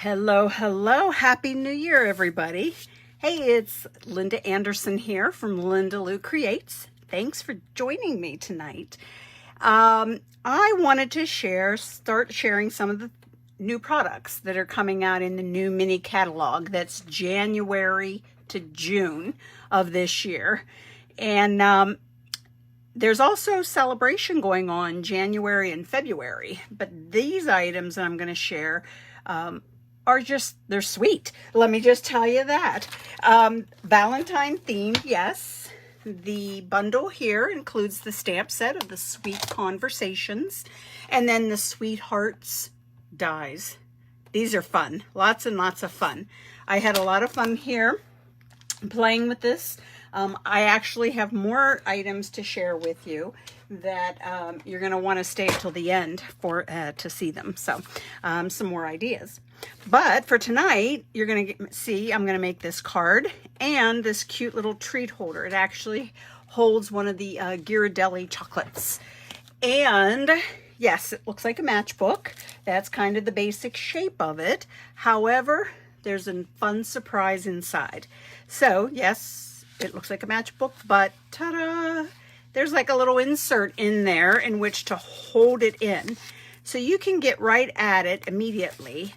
Hello, hello. Happy New Year, everybody. Hey, it's Linda Anderson here from Linda Lou Creates. Thanks for joining me tonight. I wanted to start sharing some of the new products that are coming out in the new mini catalog. That's January to June of this year. And there's also celebration going on January and February. But these items that I'm going to share they're sweet. Let me just tell you that. Valentine themed, yes. The bundle here includes the stamp set of the Sweet Conversations and then the Sweethearts dies. These are fun. Lots and lots of fun. I had a lot of fun here playing with this. I actually have more items to share with you that you're going to want to stay till the end to see them. So some more ideas. But for tonight, you're going to see I'm going to make this card and this cute little treat holder. It actually holds one of the Ghirardelli chocolates. And yes, it looks like a matchbook. That's kind of the basic shape of it. However, there's a fun surprise inside. So yes, it looks like a matchbook, but ta-da! There's like a little insert in there in which to hold it in. So you can get right at it immediately.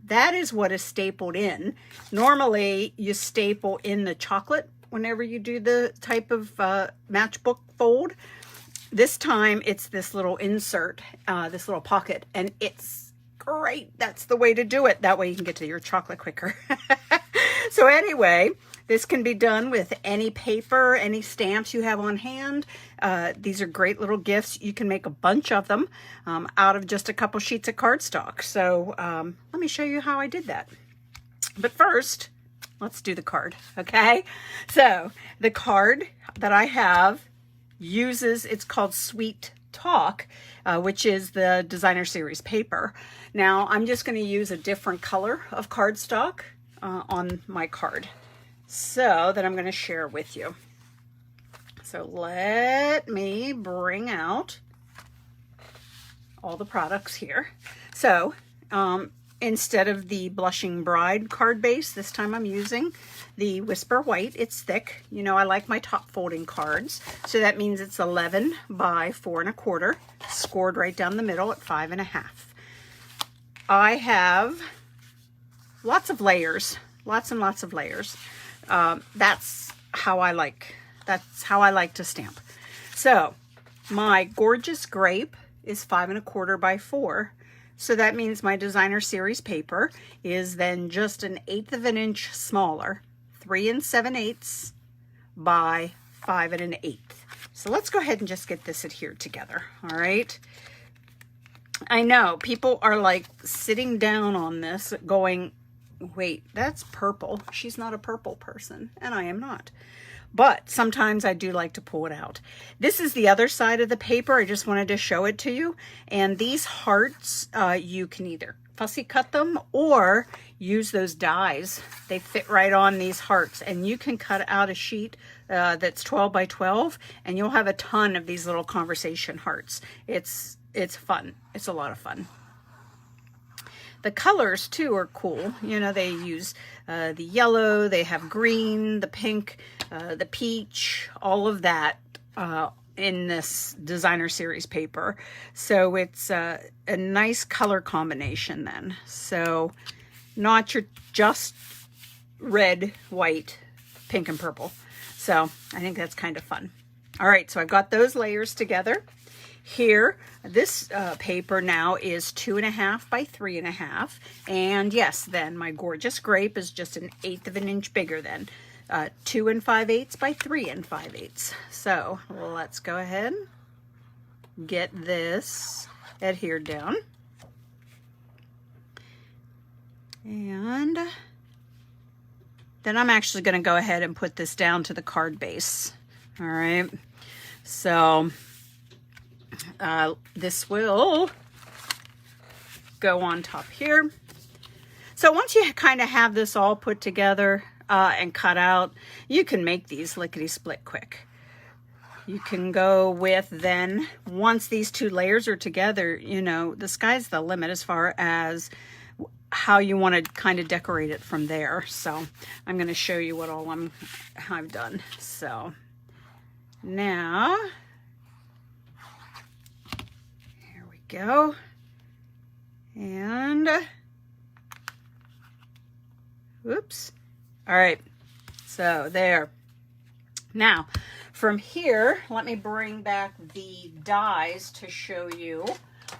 That is what is stapled in. Normally, you staple in the chocolate whenever you do the type of matchbook fold. This time, it's this little insert, this little pocket, and it's great. That's the way to do it. That way you can get to your chocolate quicker. So anyway, this can be done with any paper, any stamps you have on hand. These are great little gifts. You can make a bunch of them out of just a couple sheets of cardstock. So let me show you how I did that. But first, let's do the card, okay? So the card that I have it's called Sweet Talk, which is the designer series paper. Now, I'm just going to use a different color of cardstock on my card, so that I'm going to share with you. So let me bring out all the products here. So instead of the Blushing Bride card base, this time I'm using the Whisper White. It's thick. You know, I like my top folding cards. So that means it's 11 by 4 1/4, scored right down the middle at 5 1/2. I have lots of layers, lots and lots of layers. That's how I like to stamp. So my Gorgeous Grape is 5 1/4 by 4. So that means my designer series paper is then just 1/8 of an inch smaller, 3 7/8 by 5 1/8. So let's go ahead and just get this adhered together. All right. I know people are like sitting down on this going, wait, that's purple. She's not a purple person, and I am not. But sometimes I do like to pull it out. This is the other side of the paper. I just wanted to show it to you. And these hearts, you can either fussy cut them or use those dies. They fit right on these hearts. And you can cut out a sheet that's 12 by 12, and you'll have a ton of these little conversation hearts. It's fun. It's a lot of fun. The colors, too, are cool. You know, they use the yellow, they have green, the pink, the peach, all of that in this designer series paper. So it's a nice color combination then. So not your just red, white, pink, and purple. So I think that's kind of fun. All right, so I've got those layers together. Here, this paper now is 2 1/2 by 3 1/2. And yes, then my Gorgeous Grape is just 1/8 of an inch bigger than 2 5/8 by 3 5/8. So let's go ahead and get this adhered down. And then I'm actually going to go ahead and put this down to the card base. All right. So this will go on top here. So once you kind of have this all put together and cut out, you can make these lickety-split quick. You can go with then, once these two layers are together, you know, the sky's the limit as far as how you want to kind of decorate it from there. So I'm going to show you what all I've done. So now, here we go. And, whoops. All right, so there. Now, from here, let me bring back the dies to show you.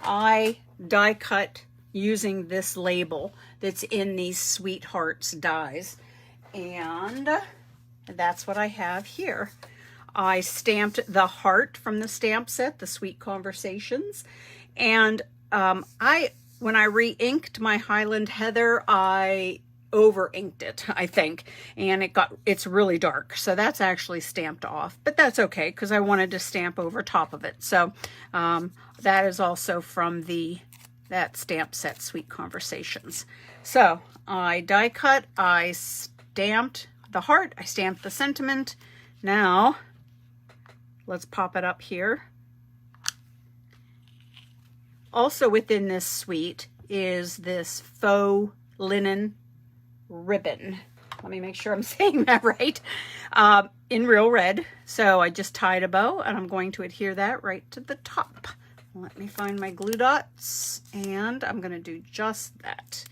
I die cut using this label that's in these Sweethearts dies, and that's what I have here. I stamped the heart from the stamp set, the Sweet Conversations, and when I re-inked my Highland Heather, I over-inked it, I think, and it's really dark, so that's actually stamped off, but that's okay because I wanted to stamp over top of it. So that is also from that stamp set, Sweet Conversations. So I die cut, I stamped the heart, I stamped the sentiment. Now let's pop it up here. Also within this suite is this faux linen ribbon. Let me make sure I'm saying that right. In real red. So I just tied a bow and I'm going to adhere that right to the top. Let me find my glue dots and I'm going to do just that.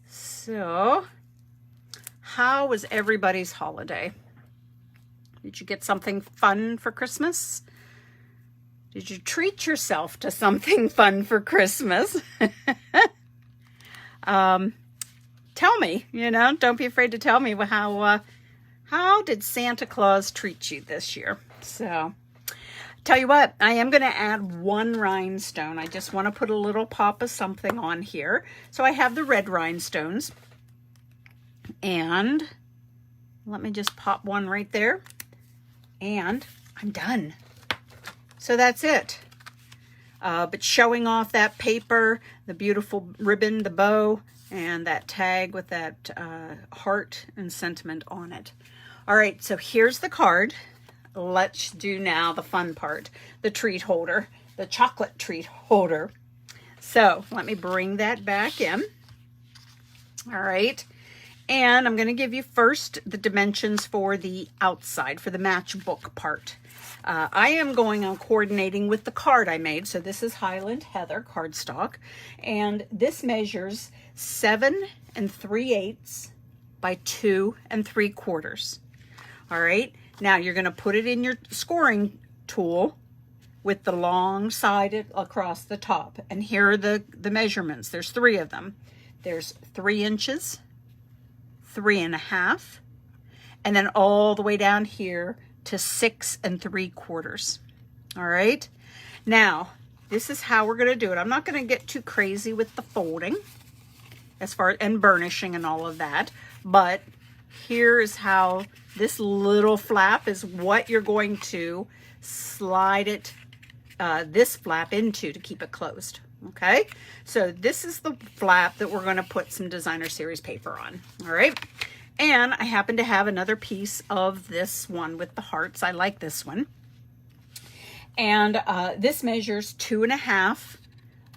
So how was everybody's holiday? Did you get something fun for Christmas? Did you treat yourself to something fun for Christmas? Tell me, don't be afraid to tell me how did Santa Claus treat you this year? So, tell you what, I am going to add one rhinestone. I just want to put a little pop of something on here. So I have the red rhinestones, and let me just pop one right there, and I'm done. So that's it. But showing off that paper, the beautiful ribbon, the bow, and that tag with that heart and sentiment on it. All right, so here's the card. Let's do now the fun part, the treat holder, the chocolate treat holder. So let me bring that back in. All right, and I'm going to give you first the dimensions for the outside, for the matchbook part. I am going on coordinating with the card I made. So this is Highland Heather cardstock, and this measures 7 3/8 by 2 3/4. All right, now you're going to put it in your scoring tool with the long side across the top, and here are the measurements. There's 3 of them. There's 3 inches, 3 1/2, and then all the way down here to 6 3/4. All right, now this is how we're going to do it. I'm not going to get too crazy with the folding and burnishing and all of that, but here is how this little flap is what you're going to slide it, this flap into to keep it closed. Okay, so this is the flap that we're going to put some designer series paper on. All right, and I happen to have another piece of this one with the hearts. I like this one. And this measures 2 1/2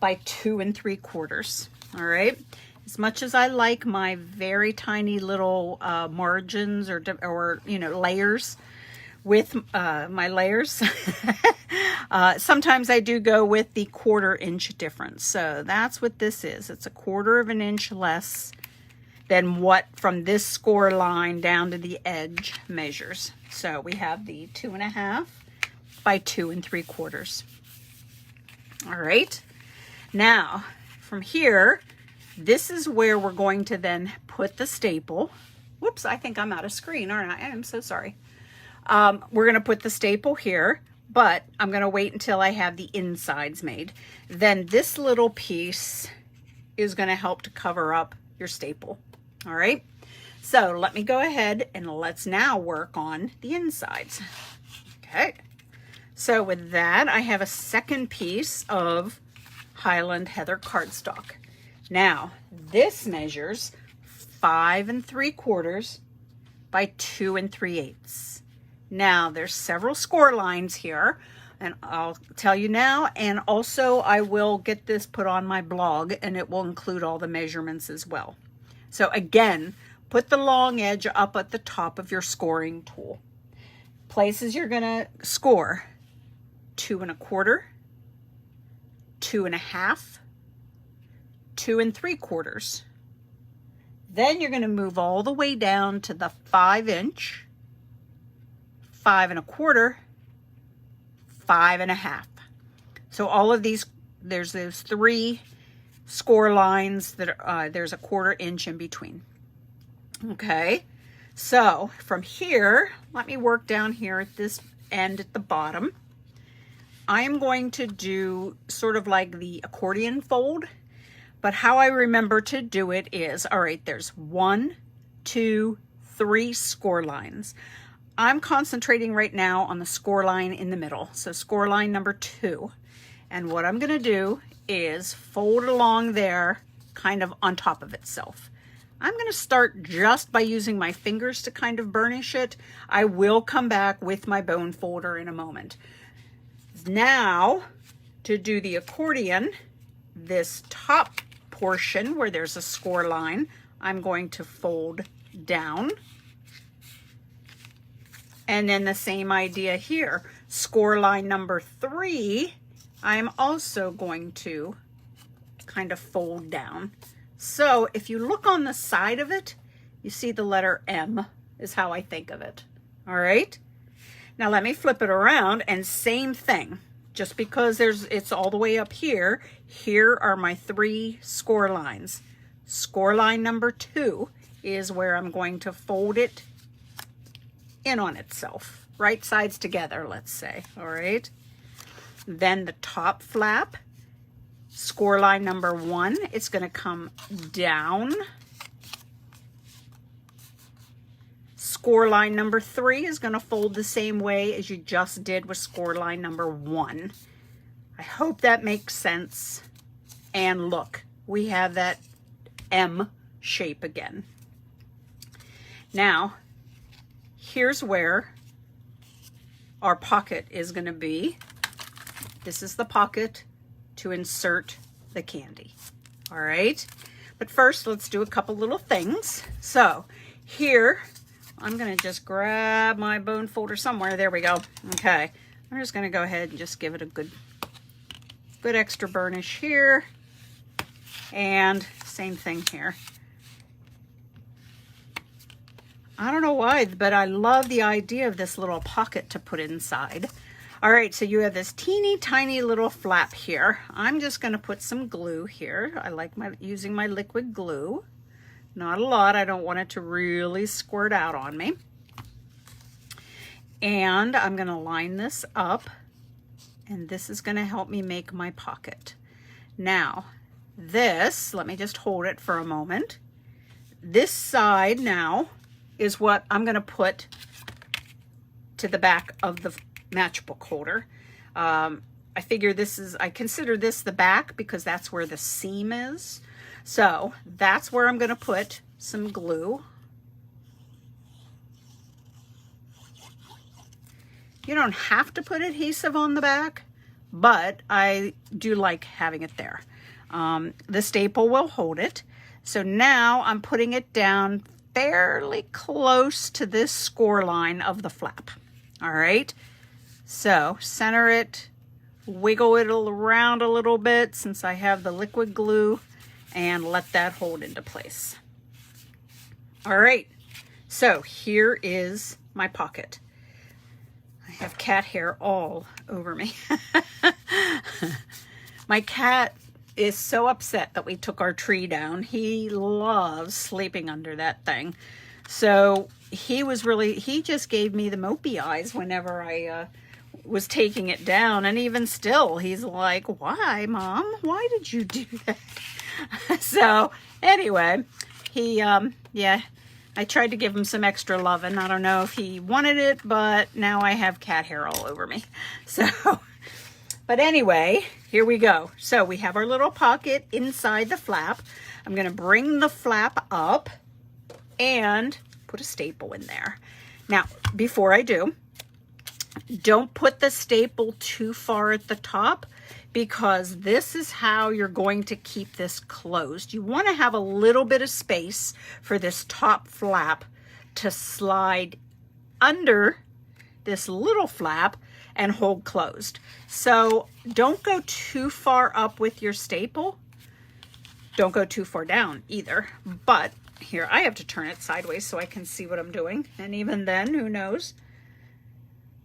by 2 3/4. All right. As much as I like my very tiny little margins or layers with my layers, sometimes I do go with the 1/4 inch difference. So that's what this is. It's a 1/4 inch less than what from this score line down to the edge measures. So we have the 2 1/2 by 2 3/4. All right. Now from here, this is where we're going to then put the staple. Whoops, I think I'm out of screen, aren't I? I'm so sorry. We're going to put the staple here, but I'm going to wait until I have the insides made. Then this little piece is going to help to cover up your staple. All right. So let me go ahead and let's now work on the insides. Okay. So with that, I have a second piece of Highland Heather cardstock. Now, this measures 5 3/4 by 2 3/8. Now, there's several score lines here, And I'll tell you now, and also I will get this put on my blog, and it will include all the measurements as well. So again, put the long edge up at the top of your scoring tool. Places you're gonna score: 2 1/4, 2 1/2, 2 3/4. Then you're gonna move all the way down to the 5 inch, 5 1/4, 5 1/2. So all of these, there's those 3 score lines that are, there's a 1/4 inch in between. Okay, so from here, let me work down here at this end at the bottom. I am going to do sort of like the accordion fold, but how I remember to do it is, all right, there's 1, 2, 3 score lines. I'm concentrating right now on the score line in the middle, so score line number 2. And what I'm gonna do is fold along there, kind of on top of itself. I'm gonna start just by using my fingers to kind of burnish it. I will come back with my bone folder in a moment. Now, to do the accordion, this top portion where there's a score line, I'm going to fold down. And then the same idea here, score line number 3, I'm also going to kind of fold down. So if you look on the side of it, you see the letter M is how I think of it. All right. Now let me flip it around, and same thing. Just because it's all the way up here, here are my 3 score lines. Score line number 2 is where I'm going to fold it in on itself, right sides together, let's say. All right. Then the top flap, score line number 1, it's going to come down. Score line number 3 is going to fold the same way as you just did with score line number 1. I hope that makes sense. And look, we have that M shape again. Now, here's where our pocket is going to be. This is the pocket to insert the candy. All right. But first, let's do a couple little things. So here, I'm going to just grab my bone folder somewhere. There we go. Okay. I'm just going to go ahead and just give it a good extra burnish here. And same thing here. I don't know why, but I love the idea of this little pocket to put inside. All right, so you have this teeny tiny little flap here. I'm just going to put some glue here. I like using my liquid glue. Not a lot. I don't want it to really squirt out on me. And I'm going to line this up, and this is going to help me make my pocket. Now, this, let me just hold it for a moment. This side now is what I'm going to put to the back of the matchbook holder. I figure I consider this the back because that's where the seam is. So that's where I'm going to put some glue. You don't have to put adhesive on the back, but I do like having it there. The staple will hold it. So now I'm putting it down fairly close to this score line of the flap. All right. So center it, wiggle it around a little bit since I have the liquid glue, and let that hold into place. All right, so here is my pocket. I have cat hair all over me. My cat is so upset that we took our tree down. He loves sleeping under that thing. So he just gave me the mopey eyes whenever I was taking it down, and even still he's like, why, Mom, why did you do that? So anyway, he yeah, I tried to give him some extra loving. I don't know if he wanted it, but now I have cat hair all over me. So but anyway, here we go. So we have our little pocket inside the flap. I'm going to bring the flap up and put a staple in there. Now, before I do, Don't put the staple too far at the top, because this is how you're going to keep this closed. You want to have a little bit of space for this top flap to slide under this little flap and hold closed. So don't go too far up with your staple. Don't go too far down either. But here, I have to turn it sideways so I can see what I'm doing. And even then, who knows?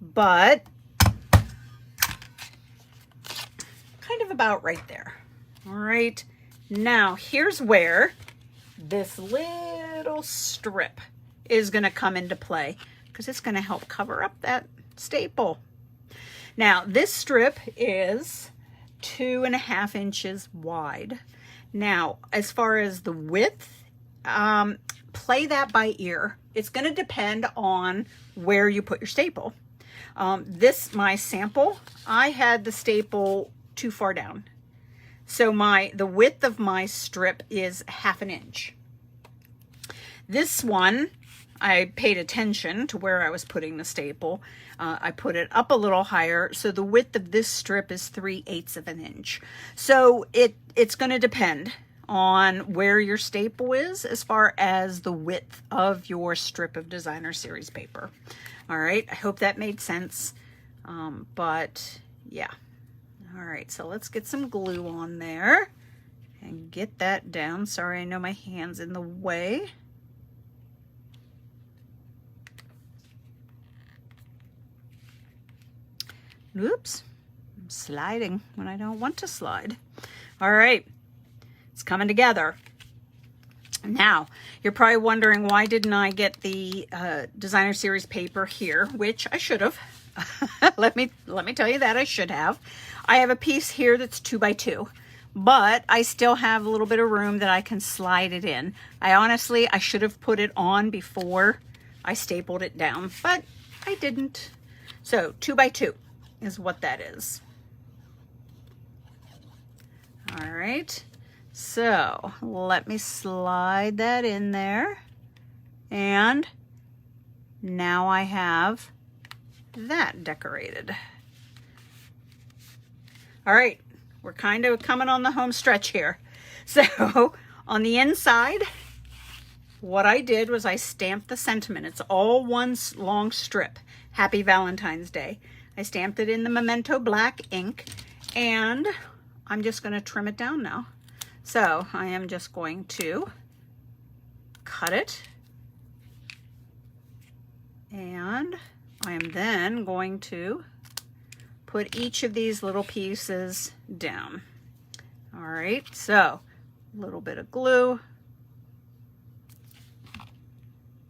But kind of about right there. All right, now here's where this little strip is going to come into play, because it's going to help cover up that staple. Now this strip is 2.5 inches wide. Now as far as the width, play that by ear. It's going to depend on where you put your staple. My sample, I had the staple too far down. So the width of my strip is 1/2 inch. This one, I paid attention to where I was putting the staple. I put it up a little higher. So the width of this strip is 3/8 of an inch. So it's going to depend on where your staple is as far as the width of your strip of designer series paper. All right, I hope that made sense. But yeah. All right, so let's get some glue on there and get that down. Sorry, I know my hand's in the way. Oops, I'm sliding when I don't want to slide. All right, it's coming together. Now, you're probably wondering, why didn't I get the designer series paper here, which I should have. let me tell you that I should have. I have a piece here that's 2 by 2, but I still have a little bit of room that I can slide it in. I should have put it on before I stapled it down, but I didn't. So 2 by 2 is what that is. All right. So let me slide that in there, and now I have that decorated. All right, we're kind of coming on the home stretch here. So on the inside, what I did was I stamped the sentiment. It's all one long strip. Happy Valentine's Day. I stamped it in the Memento black ink, and I'm just going to trim it down now. So I am just going to cut it, and I am then going to put each of these little pieces down. All right, so a little bit of glue.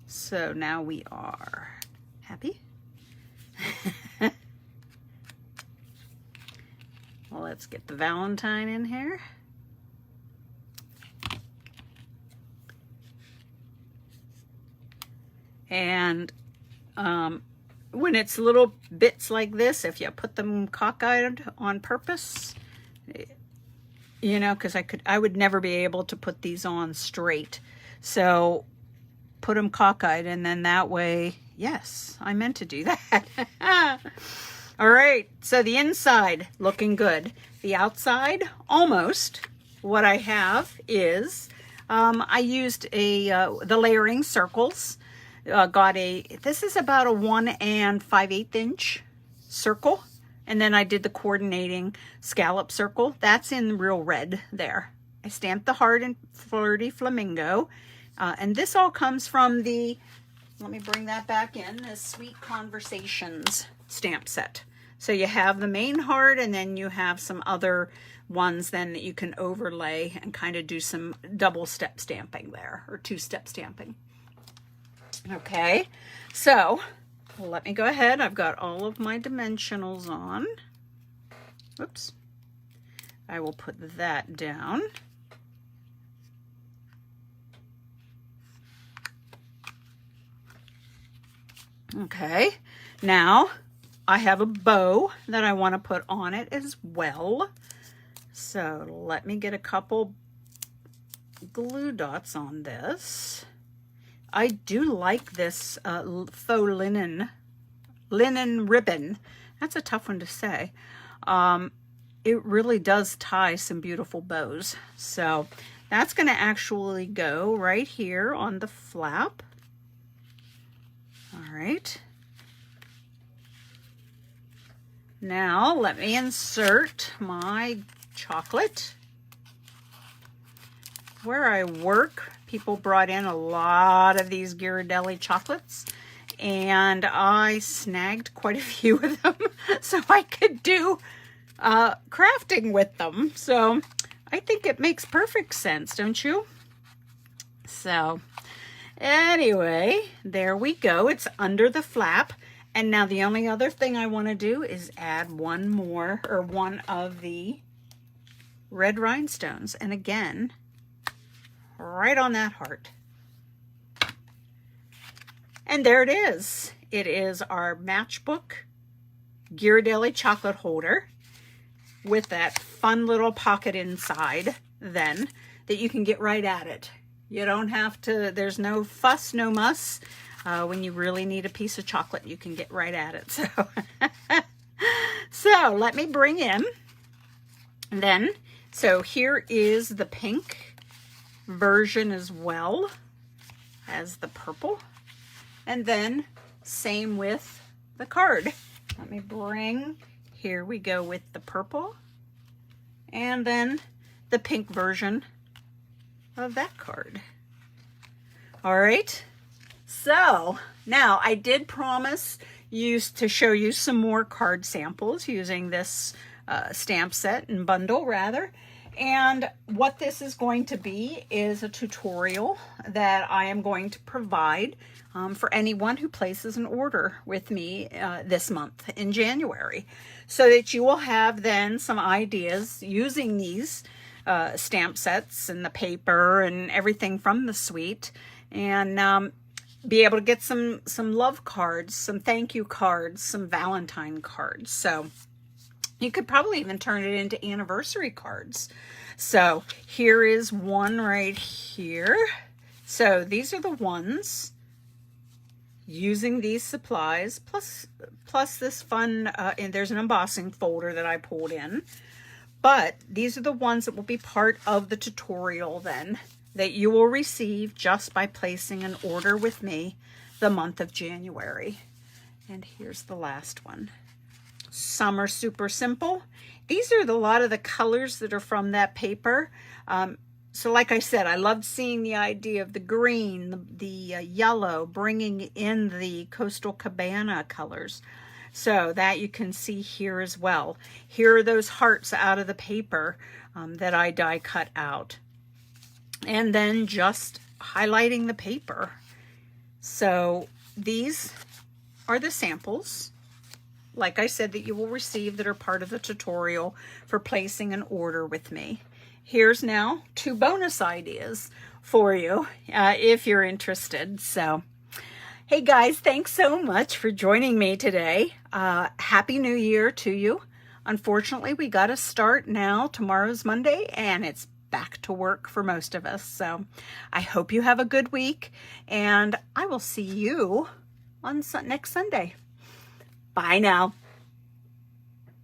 So now we are happy. Well, let's get the Valentine in here. And when it's little bits like this, if you put them cockeyed on purpose, you know, because I would never be able to put these on straight. So put them cockeyed, and then that way, yes, I meant to do that. All right, so the inside looking good. The outside, almost. What I have is, I used the layering circles. This is about a 1 5/8 inch circle, and then I did the coordinating scallop circle. That's in real red there. I stamped the heart and flirty flamingo, and this all comes from the, let me bring that back in, the Sweet Conversations stamp set. So you have the main heart, and then you have some other ones then that you can overlay and kind of do some double step stamping there, or 2-step stamping. Okay, so let me go ahead. I've got all of my dimensionals on. Oops. I will put that down. Okay, now I have a bow that I want to put on it as well. So let me get a couple glue dots on this. I do like this faux linen linen ribbon. That's a tough one to say. It really does tie some beautiful bows. So that's going to actually go right here on the flap. All right. Now let me insert my chocolate. Where I work, people brought in a lot of these Ghirardelli chocolates, and I snagged quite a few of them so I could do crafting with them. So I think it makes perfect sense, don't you? So anyway, there we go. It's under the flap. And now the only other thing I want to do is add one of the red rhinestones. And again, right on that heart. And there it is. It is our matchbook Ghirardelli chocolate holder with that fun little pocket inside then that you can get right at it. You don't have to, there's no fuss, no muss. When you really need a piece of chocolate, you can get right at it. So, so let me bring in then. So here is the pink version as well as the purple. And then same with the card. Let me bring, here we go with the purple. And then the pink version of that card. All right. So now I did promise to show you some more card samples using this stamp set and bundle rather. And what this is going to be is a tutorial that I am going to provide for anyone who places an order with me this month in January, so that you will have then some ideas using these stamp sets and the paper and everything from the suite, and be able to get some love cards, some thank you cards, some Valentine cards. So you could probably even turn it into anniversary cards. So here is one right here. So these are the ones using these supplies, plus this fun, and there's an embossing folder that I pulled in. But these are the ones that will be part of the tutorial then, that you will receive just by placing an order with me the month of January. And here's the last one. Some are super simple. These are a lot of the colors that are from that paper. So like I said, I loved seeing the idea of the green, the yellow, bringing in the Coastal Cabana colors. So that you can see here as well. Here are those hearts out of the paper that I die cut out. And then just highlighting the paper. So these are the samples, like I said, that you will receive that are part of the tutorial for placing an order with me. Here's now 2 bonus ideas for you if you're interested. So, hey guys, thanks so much for joining me today. Happy New Year to you. Unfortunately, we got to start now. Tomorrow's Monday, and it's back to work for most of us. So I hope you have a good week, and I will see you on next Sunday. Bye now.